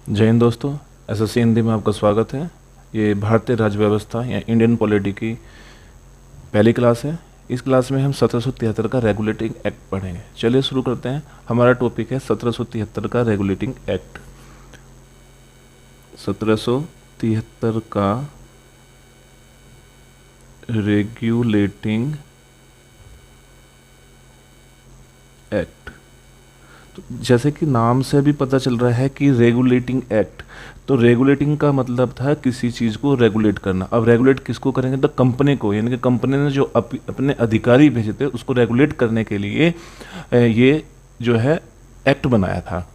जय हिंद दोस्तों। एसएससी हिंदी में आपका स्वागत है। ये भारतीय राज्य व्यवस्था या इंडियन पॉलिटी की पहली क्लास है। इस क्लास में हम 1773 का रेगुलेटिंग एक्ट पढ़ेंगे। चलिए शुरू करते हैं। हमारा टॉपिक है 1773 का रेगुलेटिंग एक्ट। 1773 का रेगुलेटिंग एक्ट। तो जैसे कि नाम से भी पता चल रहा है कि रेगुलेटिंग एक्ट, तो रेगुलेटिंग का मतलब था किसी चीज़ को रेगुलेट करना। अब रेगुलेट किसको करेंगे? तो कंपनी को, यानी कि कंपनी ने जो अपने अधिकारी भेजे थे उसको रेगुलेट करने के लिए ये जो है एक्ट बनाया था।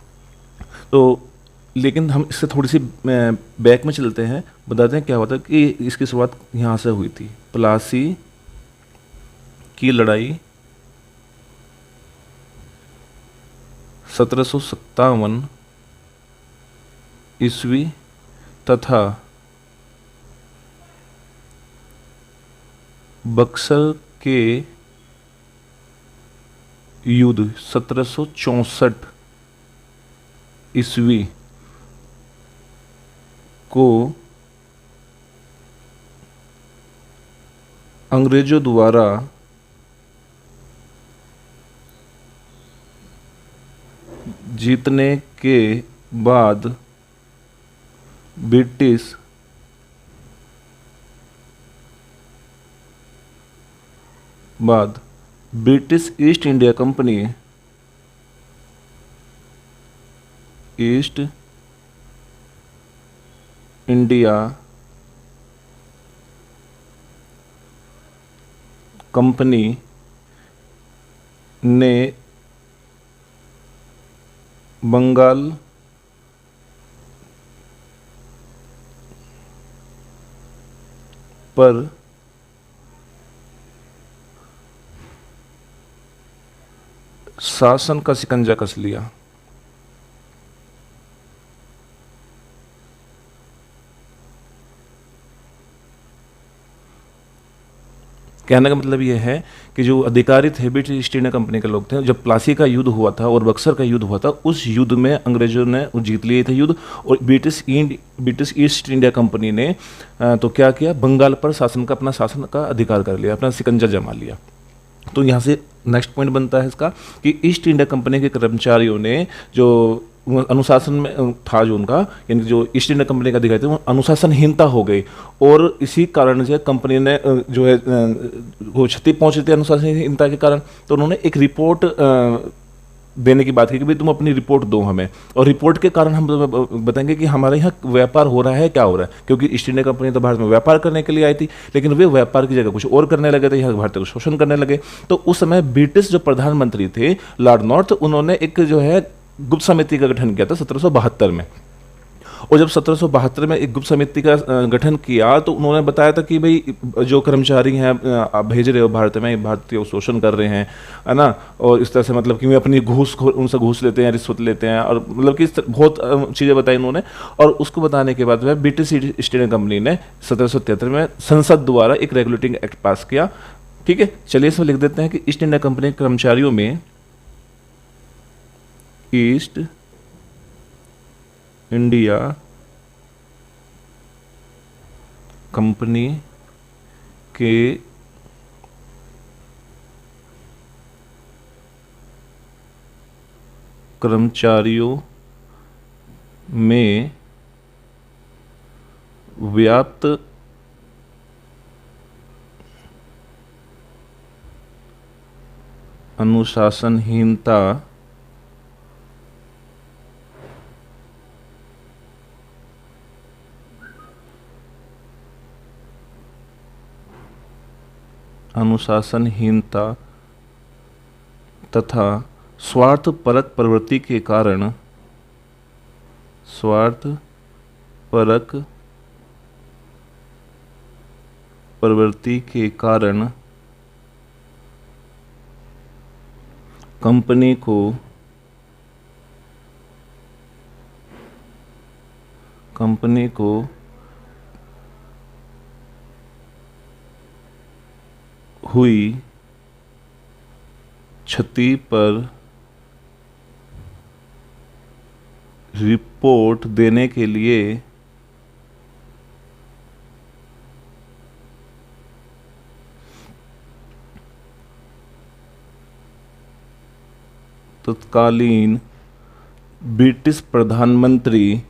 तो लेकिन हम इससे थोड़ी सी बैक में चलते हैं, बताते हैं क्या हुआ था कि इसकी शुरुआत यहाँ से हुई थी। प्लासी की लड़ाई 1757 ईस्वी तथा बक्सर के युद्ध 1764 ईस्वी को अंग्रेजों द्वारा जीतने के बाद British British east India company east India company ने बंगाल पर शासन का शिकंजा कस लिया। कहने का मतलब ये है कि जो अधिकारी थे ब्रिटिश ईस्ट इंडिया कंपनी के लोग थे, जब प्लासी का युद्ध हुआ था और बक्सर का युद्ध हुआ था, उस युद्ध में अंग्रेजों ने जीत लिए थे युद्ध, और ब्रिटिश ईस्ट इंडिया कंपनी ने तो क्या किया, बंगाल पर अपना शासन का अधिकार कर लिया, अपना शिकंजा जमा लिया। तो यहाँ से नेक्स्ट पॉइंट बनता है इसका कि ईस्ट इंडिया कंपनी के कर्मचारियों ने जो अनुशासन में था, जो उनका यानी जो ईस्ट इंडिया कंपनी का अधिकारी थे, वो अनुशासनहीनता हो गई, और इसी कारण से कंपनी ने जो है वो क्षति पहुंची थी अनुशासनहीनता के कारण। तो उन्होंने एक रिपोर्ट देने की बात की कि भाई तुम अपनी रिपोर्ट दो हमें, और रिपोर्ट के कारण हम तुम्हें बताएंगे कि हमारे यहाँ व्यापार हो रहा है क्या हो रहा है, क्योंकि ईस्ट इंडिया कंपनी तो भारत में व्यापार करने के लिए आई थी, लेकिन वे व्यापार की जगह कुछ और करने लगे थे, यहाँ भारतीय को शोषण करने लगे। तो उस समय ब्रिटिश जो प्रधानमंत्री थे लॉर्ड नॉर्थ, उन्होंने एक जो है गुप्त समिति का गठन किया था 1772 में। और जब 1772 में एक गुप्त समिति का गठन किया, तो उन्होंने बताया था कि भाई जो कर्मचारी हैं आप भेज रहे हो भारत में, भारतीय शोषण कर रहे हैं, है ना, और इस तरह से मतलब कि वे अपनी उनसे घूस लेते हैं, रिश्वत लेते हैं, और मतलब कि बहुत चीज़ें बताई उन्होंने। और उसको बताने के बाद में ब्रिटिश ईस्ट इंडिया कंपनी ने 1773 में संसद द्वारा एक रेगुलेटिंग एक्ट पास किया। ठीक है, चलिए इसमें लिख देते हैं कि ईस्ट इंडिया कंपनी के कर्मचारियों में ईस्ट इंडिया कंपनी के कर्मचारियों में व्याप्त अनुशासनहीनता अनुशासनहीनता तथा स्वार्थपरक प्रवृत्ति के कारण स्वार्थपरक प्रवृत्ति के कारण कंपनी को हुई क्षति पर रिपोर्ट देने के लिए तत्कालीन ब्रिटिश प्रधानमंत्री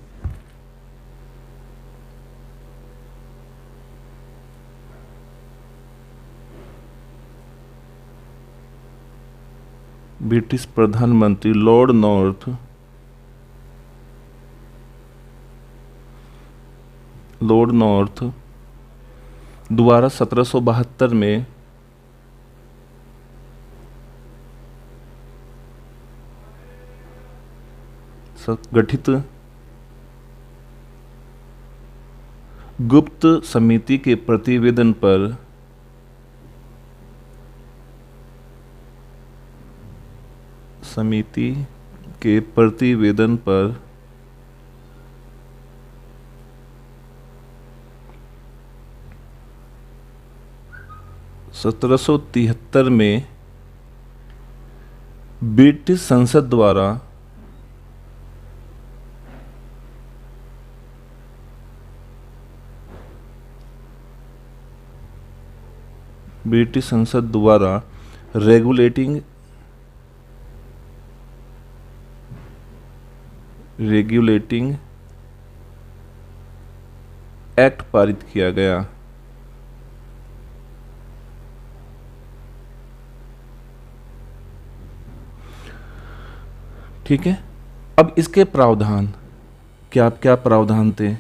लॉर्ड नॉर्थ द्वारा 1772 में गठित गुप्त समिति के प्रतिवेदन पर समिति के प्रतिवेदन पर 1773 में ब्रिटिश संसद द्वारा रेगुलेटिंग एक्ट पारित किया गया। ठीक है, अब इसके प्रावधान क्या क्या प्रावधान थे,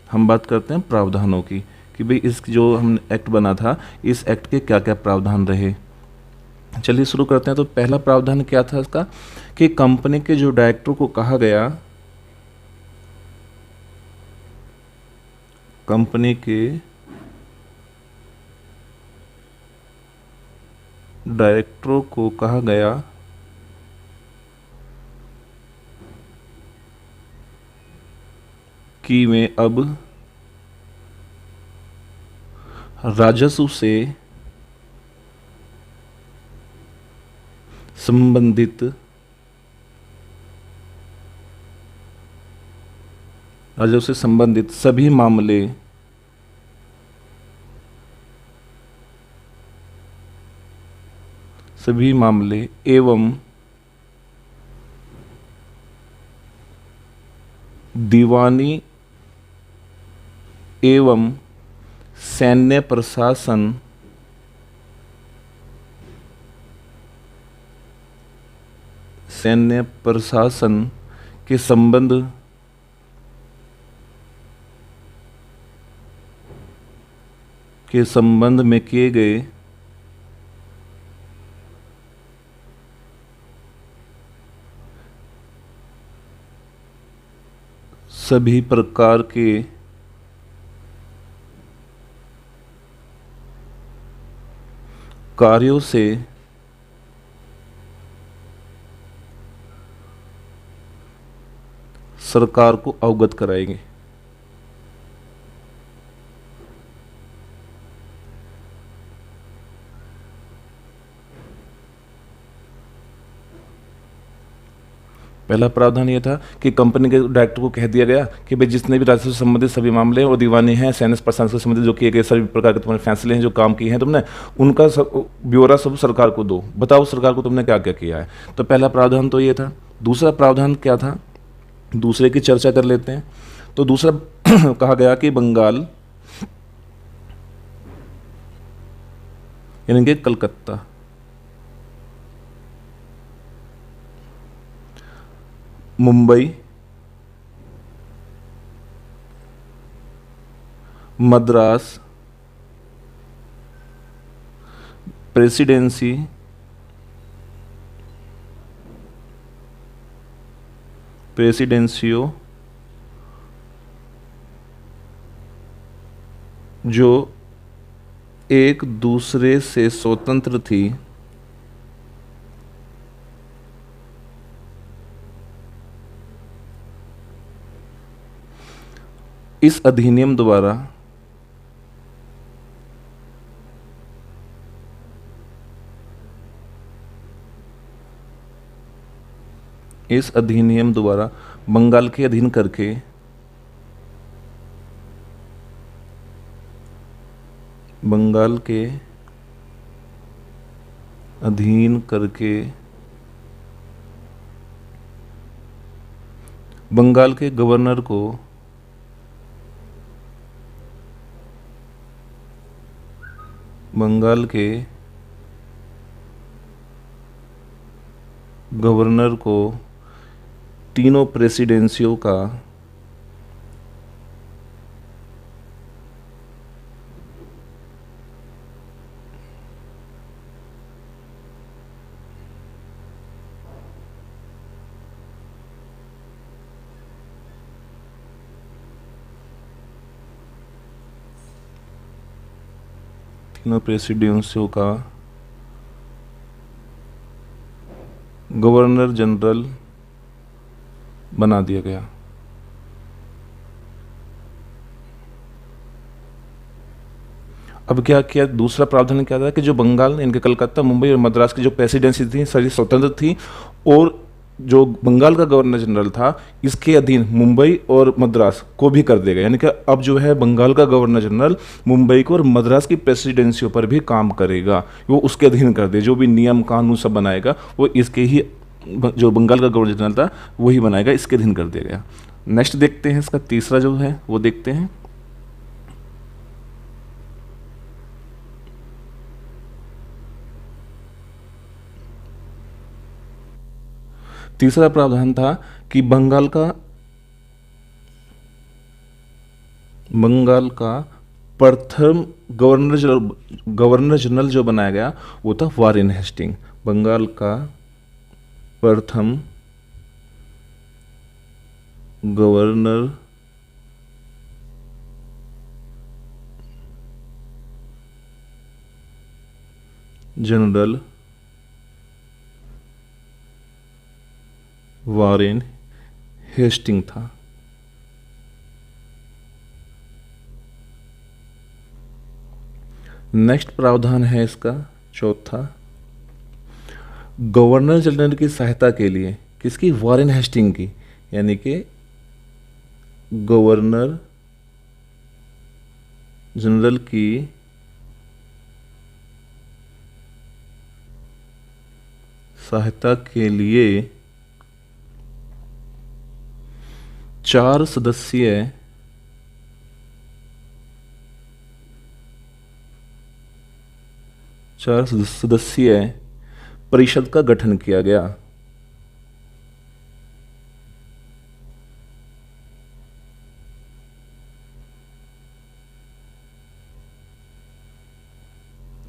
हम बात करते हैं प्रावधानों की कि भाई इस जो हम एक्ट बना था इस एक्ट के क्या क्या प्रावधान रहे। चलिए शुरू करते हैं। तो पहला प्रावधान क्या था इसका कि कंपनी के जो डायरेक्टर को कहा गया, कंपनी के डायरेक्टरों को कहा गया कि वे अब राजस्व से संबंधित सभी मामले एवं दीवानी एवं सैन्य प्रशासन के संबंध में किए गए सभी प्रकार के कार्यों से सरकार को अवगत कराएंगे। पहला प्रावधान यह था कि कंपनी के डायरेक्टर को कह दिया गया कि भाई जितने भी राजस्व से संबंधित सभी मामले और दीवानी हैं, सैन्य प्रशासन से संबंधित जो किए गए सभी प्रकार के तुम्हारे फैसले हैं, जो काम किए हैं तुमने, उनका सब ब्यौरा सब सरकार को दो, बताओ सरकार को तुमने क्या क्या किया है। तो पहला प्रावधान तो ये था। दूसरा प्रावधान क्या था, दूसरे की चर्चा कर लेते हैं। तो दूसरा कहा गया कि बंगाल यानी कि कलकत्ता, मुंबई, मद्रास प्रेसिडेंसियो जो एक दूसरे से स्वतंत्र थी, इस अधिनियम द्वारा इस अधिनियम द्वारा बंगाल के अधीन करके बंगाल के अधीन करके बंगाल के गवर्नर को बंगाल के गवर्नर को तीनों प्रेसिडेंसियों का गवर्नर जनरल बना दिया गया। अब क्या किया, दूसरा प्रावधान क्या था कि जो बंगाल, इनके कलकत्ता, मुंबई और मद्रास की जो प्रेसिडेंसी थी सारी स्वतंत्र थी, और जो बंगाल का गवर्नर जनरल था इसके अधीन मुंबई और मद्रास को भी कर देगा। यानी कि अब जो है बंगाल का गवर्नर जनरल मुंबई को और मद्रास की प्रेसिडेंसियों पर भी काम करेगा, वो उसके अधीन कर दे। जो भी नियम कानून सब बनाएगा वो इसके ही, जो बंगाल का गवर्नर जनरल था वही बनाएगा, इसके अधीन कर दिया गया। नेक्स्ट देखते हैं, इसका तीसरा जो है वो देखते हैं। तीसरा प्रावधान था कि बंगाल का प्रथम गवर्नर जनरल जो बनाया गया वो था वारेन हेस्टिंग। बंगाल का प्रथम गवर्नर जनरल वारेन हेस्टिंग था। नेक्स्ट प्रावधान है इसका चौथा, गवर्नर जनरल की सहायता के लिए, किसकी, वारेन हेस्टिंग की, यानी कि गवर्नर जनरल की सहायता के लिए 4 सदस्यीय परिषद का गठन किया गया।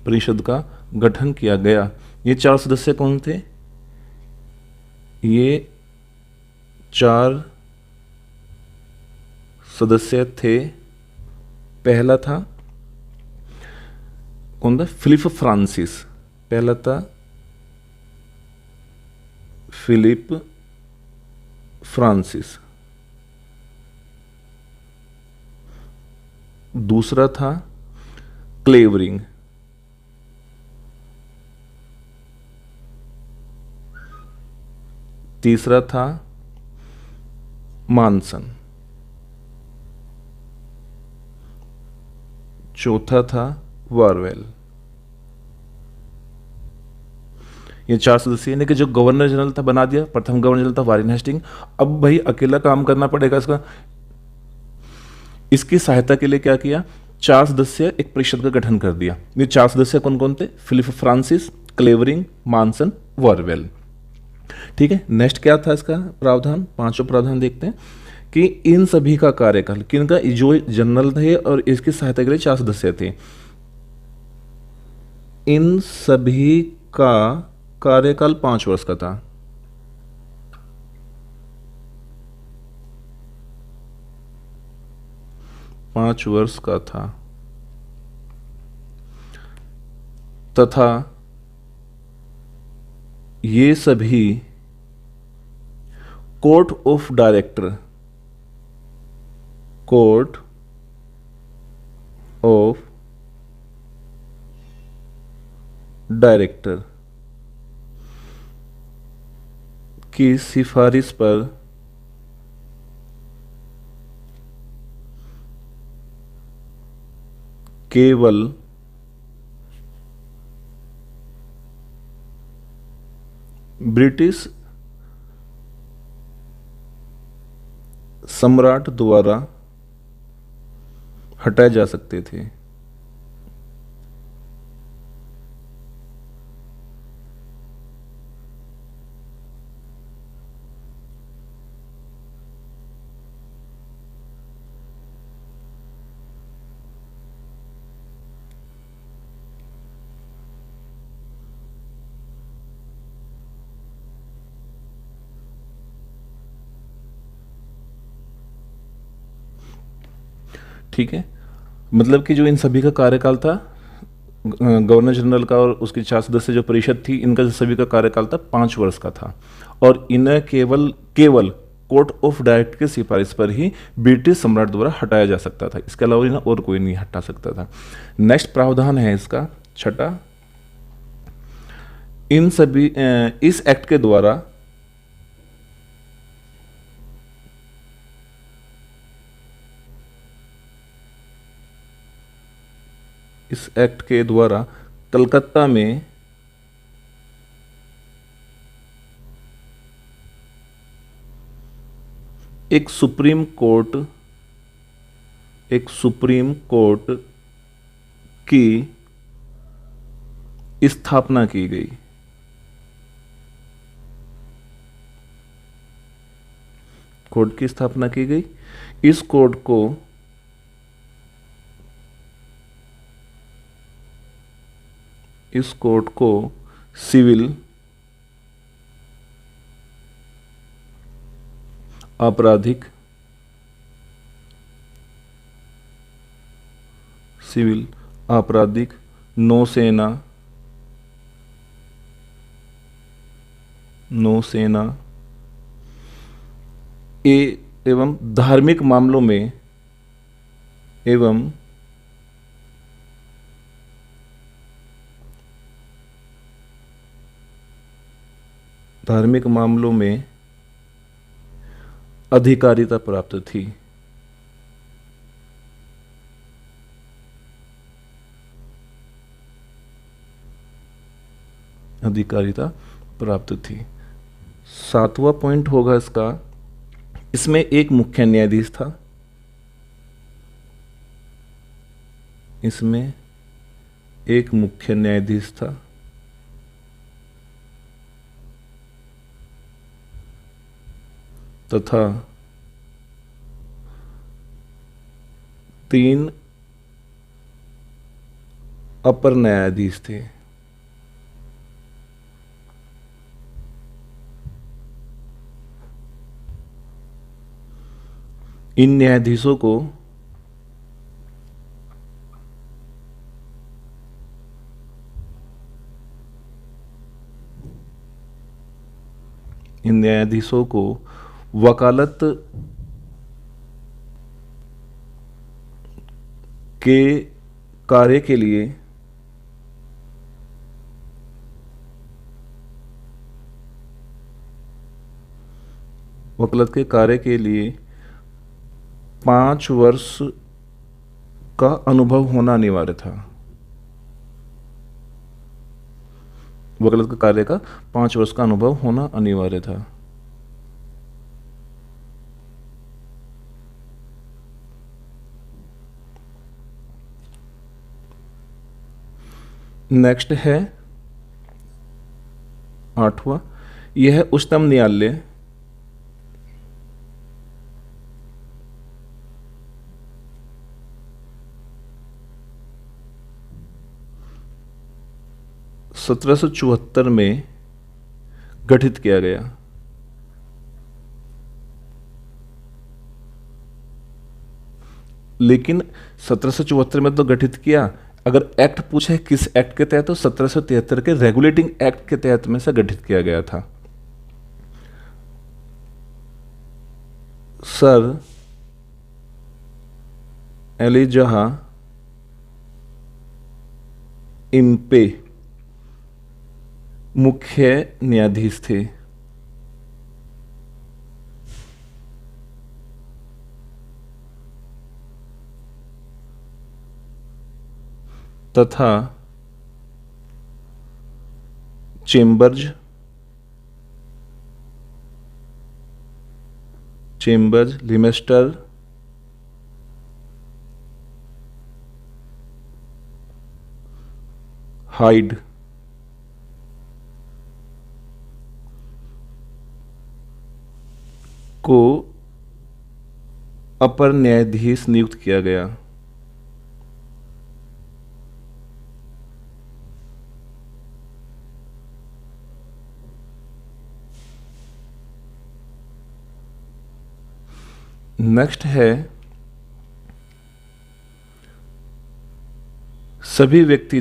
परिषद का गठन किया गया। ये 4 सदस्य कौन थे? ये 4 सदस्य थे। पहला था कौन था? Philip Francis. पहला था फिलिप फ्रांसिस। दूसरा था क्लेवरिंग। तीसरा था मानसन। चौथा था वारवेल। ये 4 सदस्य ने कि जो गवर्नर जनरल था बना दिया, प्रथम गवर्नर जनरल था वारेन हेस्टिंग। अब भाई अकेला काम करना पड़ेगा इसका। इसकी सहायता के लिए क्या किया? 4 सदस्य एक परिषद का गठन कर दिया। ये 4 सदस्य कौन कौन थे? Philip Francis, Clavering, Monson, Barwell. ठीक है। नेक्स्ट क्या था इसका प्रावधान? 5वां प्रावधान देखते हैं कि इन सभी का कार्यकाल, किनका? जो जनरल थे और इसकी सहायता के लिए 4 सदस्य थे, इन सभी का कार्यकाल 5 वर्ष का था। पांच वर्ष का था तथा ये सभी court of director, court of director की सिफारिश पर केवल ब्रिटिश सम्राट द्वारा हटाए जा सकते थे। ठीक है, मतलब कि जो इन सभी का कार्यकाल था, गवर्नर जनरल का और उसके 4 सदस्य जो परिषद थी, इनका जो सभी का कार्यकाल था 5 वर्ष का था, और इन्हें केवल केवल कोर्ट ऑफ डायरेक्ट की सिफारिश पर ही ब्रिटिश सम्राट द्वारा हटाया जा सकता था। इसके अलावा इन्हें और कोई नहीं हटा सकता था। नेक्स्ट प्रावधान है इसका छठा, इन सभी इस एक्ट के द्वारा इस एक्ट के द्वारा कलकत्ता में एक सुप्रीम कोर्ट की स्थापना की गई। कोर्ट की स्थापना की गई। इस कोर्ट को सिविल, आपराधिक, नौसेना एवं धार्मिक मामलों में अधिकारिता प्राप्त थी। सातवां पॉइंट होगा इसका, इसमें एक मुख्य न्यायाधीश था। तथा 3 अपर न्यायाधीश थे। इन न्यायाधीशों को वकालत के कार्य के लिए वकालत के कार्य के लिए 5 वर्ष का अनुभव होना अनिवार्य था। वकालत के कार्य का 5 वर्ष का अनुभव होना अनिवार्य था। नेक्स्ट है 8वां, यह उच्चतम न्यायालय (1774) में गठित किया गया। लेकिन 1774 में तो गठित किया, अगर एक्ट पूछे किस एक्ट के तहत, तो 1773 के रेगुलेटिंग एक्ट के तहत में से गठित किया गया था। सर एलिजाह इम्पे मुख्य न्यायाधीश थे। तथा चेम्बर्स लिमेस्टर हाइड को अपर न्यायाधीश नियुक्त किया गया। नेक्स्ट है सभी व्यक्ति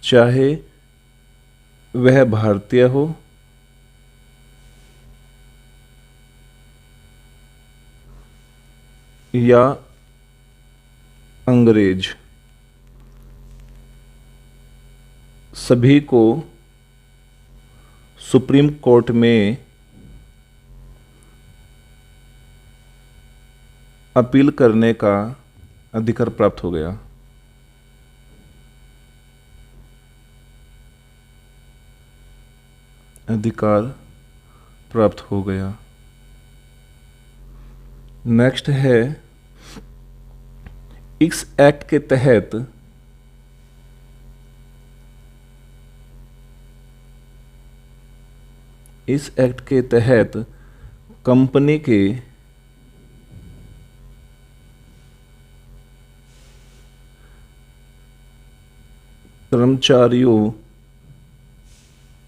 चाहे वह भारतीय हो या अंग्रेज, सभी को सुप्रीम कोर्ट में अपील करने का अधिकार प्राप्त हो गया। नेक्स्ट है इस एक्ट के तहत कंपनी के कर्मचारियों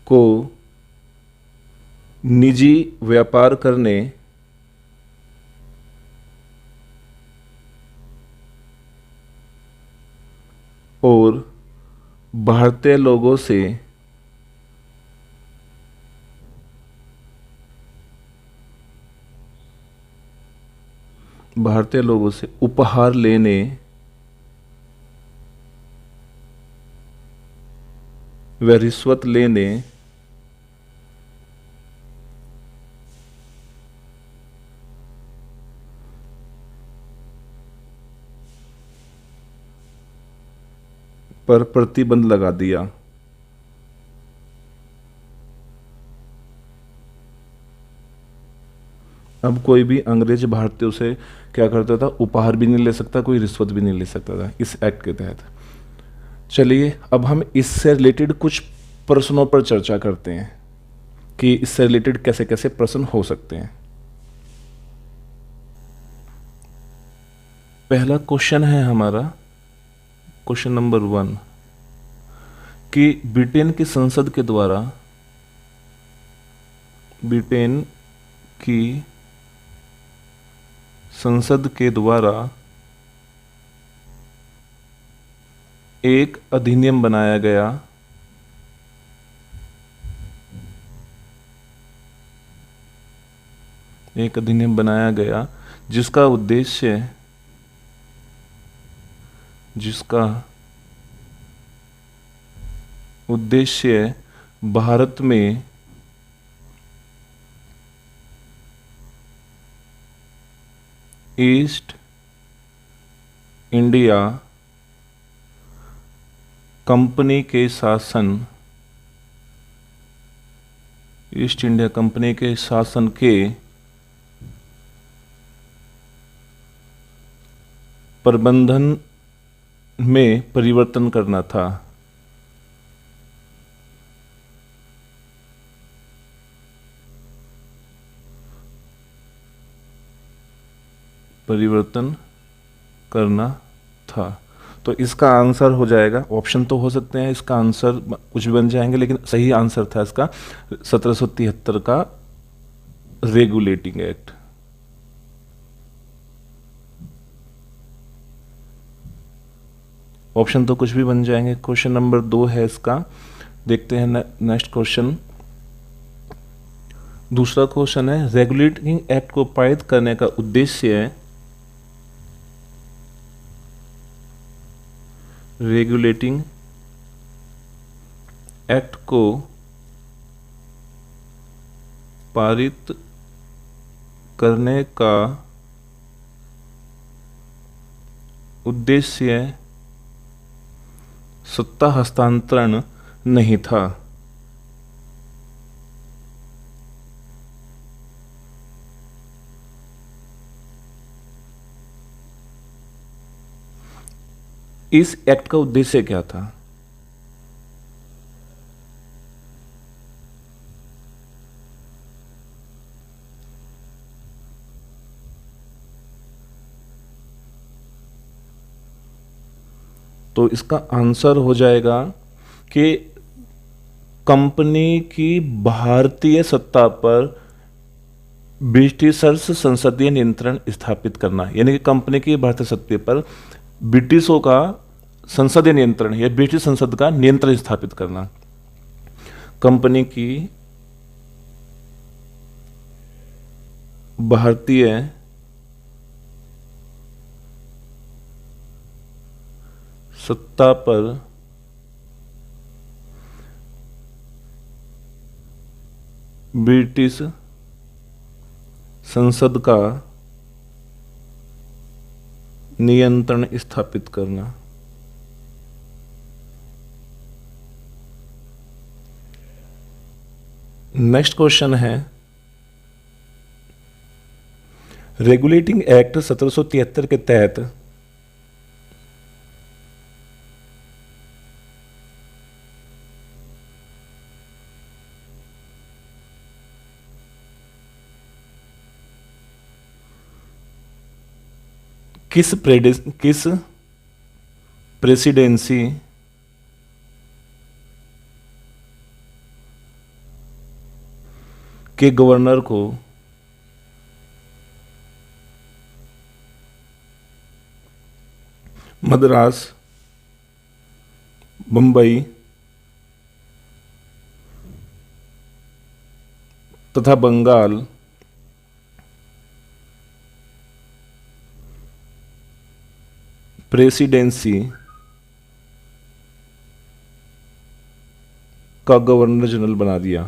को निजी व्यापार करने और भारतीय लोगों से उपहार लेने व रिश्वत लेने पर प्रतिबंध लगा दिया। अब कोई भी अंग्रेज भारतीयों से क्या करता था, उपहार भी नहीं ले सकता, कोई रिश्वत भी नहीं ले सकता था इस एक्ट के तहत। चलिए अब हम इससे रिलेटेड कुछ प्रश्नों पर चर्चा करते हैं कि इससे रिलेटेड कैसे कैसे प्रश्न हो सकते हैं। पहला क्वेश्चन है हमारा क्वेश्चन नंबर 1 कि ब्रिटेन की संसद के द्वारा एक अधिनियम बनाया गया जिसका उद्देश्य भारत में ईस्ट इंडिया कंपनी के शासन के प्रबंधन में परिवर्तन करना था। तो इसका आंसर हो जाएगा, ऑप्शन तो हो सकते हैं, इसका आंसर कुछ भी बन जाएंगे, लेकिन सही आंसर था इसका 1773 का रेगुलेटिंग एक्ट। ऑप्शन तो कुछ भी बन जाएंगे। क्वेश्चन नंबर 2 है इसका, देखते हैं नेक्स्ट क्वेश्चन। दूसरा क्वेश्चन है रेगुलेटिंग एक्ट को पारित करने का उद्देश्य है रेगुलेटिंग एक्ट को पारित करने का उद्देश्य सत्ता हस्तांतरण नहीं था। इस एक्ट का उद्देश्य क्या था? तो इसका आंसर हो जाएगा कि कंपनी की भारतीय सत्ता पर ब्रिटिशर्स संसदीय नियंत्रण स्थापित करना, यानी कि कंपनी की भारतीय सत्ता पर ब्रिटिशों का संसदीय नियंत्रण या ब्रिटिश संसद का नियंत्रण स्थापित करना। कंपनी की भारतीय सत्ता पर ब्रिटिश संसद का नियंत्रण स्थापित करना। नेक्स्ट क्वेश्चन है, रेगुलेटिंग एक्ट 1773 के तहत किस प्रेसिडेंसी के गवर्नर को मद्रास, बंबई तथा बंगाल प्रेसिडेंसी का गवर्नर जनरल बना दिया?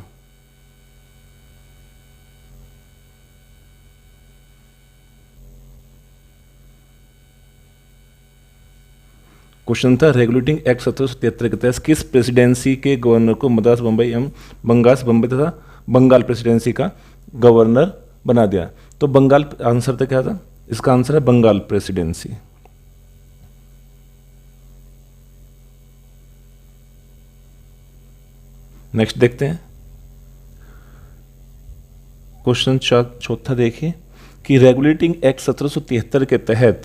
क्वेश्चन था, रेगुलेटिंग एक्ट 1773 के तहत किस प्रेसिडेंसी के गवर्नर को मद्रास, बंबई एवं बंगाल तथा बंगाल प्रेसिडेंसी का गवर्नर बना दिया? तो बंगाल आंसर था, क्या था इसका आंसर? है बंगाल प्रेसिडेंसी। नेक्स्ट देखते हैं क्वेश्चन चौथा। देखिए कि रेगुलेटिंग एक्ट 1773 के तहत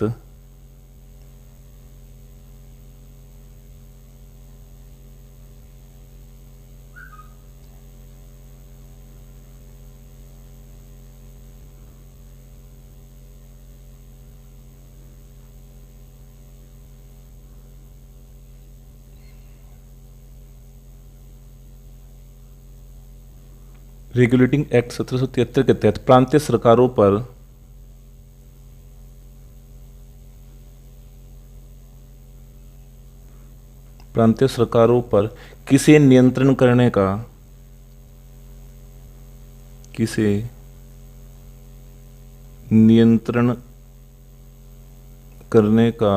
रेगुलेटिंग एक्ट 1773 के तहत प्रांतीय सरकारों पर किसे नियंत्रण करने का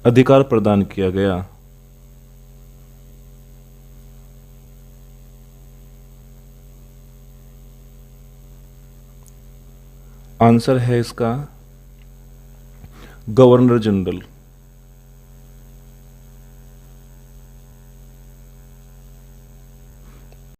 अधिकार प्रदान किया गया? आंसर है इसका गवर्नर जनरल।